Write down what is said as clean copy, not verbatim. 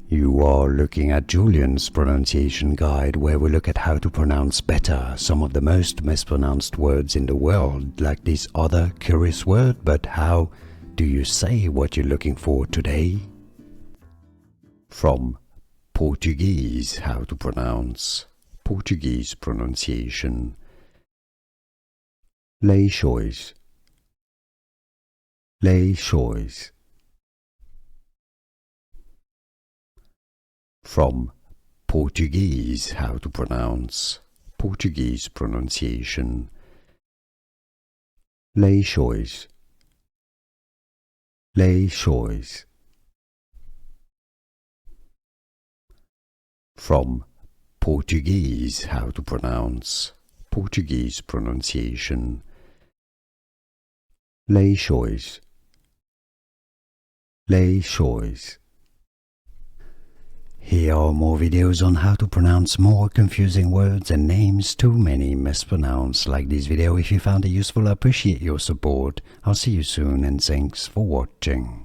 You are looking at Julian's pronunciation guide, where we look at how to pronounce better some of the most mispronounced words in the world, like this other curious word. But how do you say what you're looking for today? From Portuguese, how to pronounce Portuguese pronunciation. Leixões, leixões. From Portuguese, how to pronounce Portuguese pronunciation. Leixões, leixões. From Portuguese, how to pronounce Portuguese pronunciation. Leixões, leixões. Here are more videos on how to pronounce more confusing words and names too many mispronounced. Like this video if you found it useful. I appreciate your support. I'll see you soon and thanks for watching.